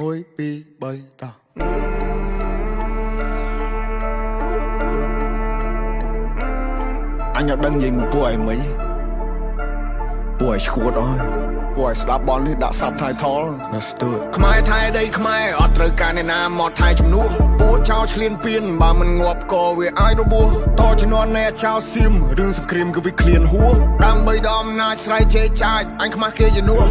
Ôi pi bay ta anh nhặt đăng gì một buổi mấy buổi squat rồi buổi slap ball đi đã sắp thay thó let's do it ខ្មែរថៃដីខ្មែរអត់ត្រូវការអ្នកណាមកថៃជំនួសពួកចោលឆ្លៀនពៀនបើមិនងាប់ក៏វាឲ្យរបួសតជំនាន់អ្នកចោលសៀមរឿងសង្គ្រាមគឺវាឃ្លានហួរដើម្បីដល់អំណាចស្រ័យជេរចាចអញខ្មាស់គេជំនួស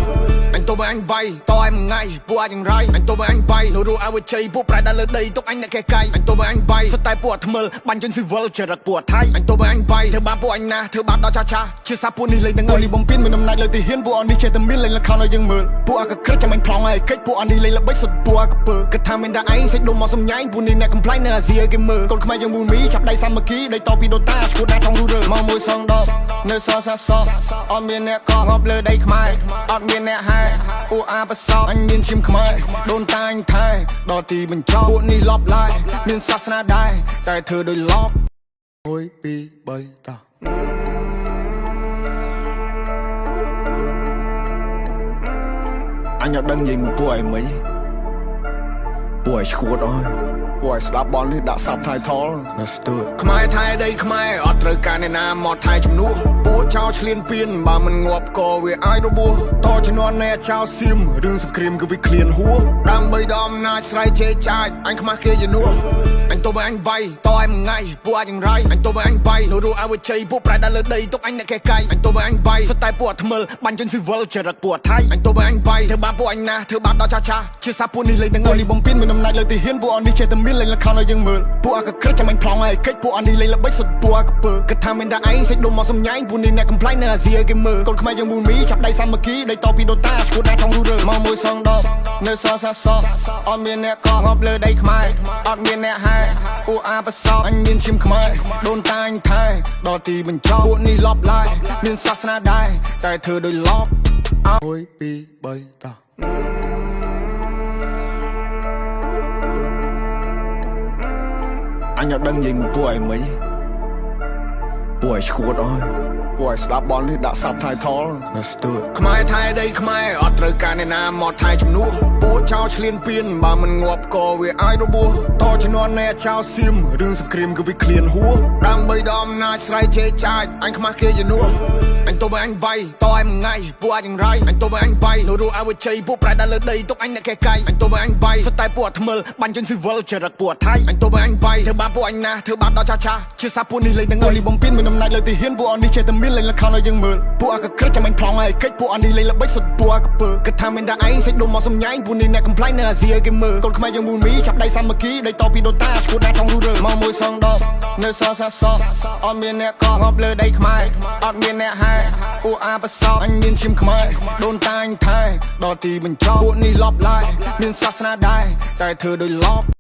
អញទៅបើអញវាយតឲ្យមួយថ្ងៃពួកអាចយ៉ាងไรអញទៅបើអញវាយនៅរੂឲ្យវាជ័យពួកប្រែដល់លើដីទុកអញអ្នកកែកាយអញទៅបើអញវាយសិតតែពួកអត់ថ្មិលបាញ់ជនស៊ីវិលចរិតពួកថៃអញទៅបើអញវាយធ្វើបាបពួកអញណាធ្វើបាបដល់ចាចាជាសាពួកនេះលេងនឹងនេះបំពេញមានអំណាចលើទីហ៊ានពួកអននេះចេះតែមានលេងលខោនឲ្យយើងមើលពួកអកក្រឹតចាំអញខ្លងឲ្យកិច្ចពួកអននេះលេងល្បិចសុទ្ធពួកអកពើគិតថាមានតែឯងសេចដុំមកសំញ៉ៃពួកនេះអ្នកកំ pl នៅអាស៊ីគេមើលកូនខ្មែរយើងមូលមីចាប់ដៃសាមគ្គីដៃតពីដូនតាស្គូដាចង់រូរើមកមួយសងដបនៅសសាសអត់មានអ្នកកងប់លើដីខ្មែរអត់មានអ្នកហែពួកអាបសោអញមានឈាមខ្មែរដូនតាអញថែដល់ទីបញ្ចប់ពួកនេះលប់ឡាយមានសាសនាដែរតែធ្វើដោយលប់1 2 3តាអញអត់ដឹងនិយាយមួយពួកឯងមិនពួកឯងឈួតអើយពួកឯងស្ដាប់បលនេះដាក់ subtitle let's do it ខ្មែរថៃដីខ្មែរអត់ត្រូវការអ្នកណាមកថៃជំនួសពួកចោលឆ្លៀនពៀនបើមិនងាប់ក៏វាឲ្យរបួសតជំនាន់អ្នកចោលសៀមរឿងសង្គ្រាមគឺវាឃ្លានហួរដើម្បីដល់អំណាចស្រ័យជេរចាចអញខ្មាស់គេជំនួសអញទៅបើអញវាយតឲ្យមួយថ្ងៃពួកអាចយ៉ាងไรអញទៅបើអញវាយនៅរੂឲ្យវាជ័យពួកប្រែដល់លើដីទុកអញអ្នកកែកាយអញទៅបើអញវាយសិតតែពួកអត់ថ្មិលបាញ់ជនស៊ីវិលចរិតពួកថៃអញទៅបើអញវាយធ្វើបាបពួកអញណាធ្វើបាបដល់ចាចាជាសាពួកនេះលេងនឹងនេះបំពេញមានអំណាចលើទីហ៊ានពួកអននេះចេះតែមានលេងលខោនឲ្យយើងមើលពួកអកក្រឹតចាំអញខ្លងឲ្យកិច្ចពួកអននេះលេងល្បិចសុទ្ធពួកអកពើគិតថាមានតែឯងសេចដុំមកសំញ៉ៃពួកនេះអ្នកកំ pl នៅអាស៊ីគេមើលកូនខ្មែរយើងមូលមីចាប់ដៃសាមគ្គីដៃតពីដូនតាស្គូដាចង់រូរើមកមួយសងដបនៅសសាសអត់មានអ្នកកងប់លើដីខ្មែរអត់មានអ្នកហែពួកអាបសោអញមានឈាមខ្មែរដូនតាអញថែដល់ទីបញ្ចប់ពួកនេះលប់ឡាយមានសាសនាដែរតែធ្វើដោយលប់1 2 3តាអញអត់ដឹងនិយាយមួយពួកឯងមិនពួកឯងឈួតអើយពួកឯងស្ដាប់បលនេះដាក់ subtitle let's do it ខ្មែរថៃដីខ្មែរអត់ត្រូវការអ្នកណាមកថៃជំនួសពួកចោលឆ្លៀនពៀនបើមិនងាប់ក៏វាឲ្យរបួសតជំនាន់អ្នកចោលសៀមរឿងសង្គ្រាមគឺវាឃ្លានហួរដើម្បីដល់អំណាចស្រ័យជេរចាចអញខ្មាស់គេជំនួសអញទៅបើអញវាយតឲ្យមួយថ្ងៃពួកអាចយ៉ាងไรអញទៅបើអញវាយនៅរੂឲ្យវាជ័យពួកប្រែដល់លើដីទុកអញអ្នកកែកាយអញទៅបើអញវាយសិតតែពួកអត់ថ្មិលបាញ់ជនស៊ីវិលចរិតពួកថៃអញទៅបើអញវាយធ្វើបាបពួកអញណាធ្វើបាបដល់ចាចាជាសាពួកនេះលេងនឹងនេះបំពេញមានអំណាចលើទីហ៊ានពួកអននេះចេះតែមានលេងលខោនឲ្យយើងមើលពួកអកក្រឹតចាំអញខ្លងឲ្យកិច្ចពួកអននេះលេងល្បិចសុទ្ធពួកអកពើគិតថាមានតែឯងសេចដុំមកសំញ៉ៃពួកនេះអ្នកកំ pl នៅអាស៊ីគេមើលកូនខ្មែរយើងមូលមីចាប់ដៃសាមគ្គីដៃតពីដូនតាស្គូដាចង់រូរើមកមួយសងដបនៅសសាសអត់មានអ្នកកងប់លើដីខ្មែរអត់មានអ្នកហែពួកអាបសោអញមានឈាមខ្មែរដូនតាអញថែដល់ទីបញ្ចប់ពួកនេះលប់ឡាយមានសាសនាដែរតែធ្វើដោយលប់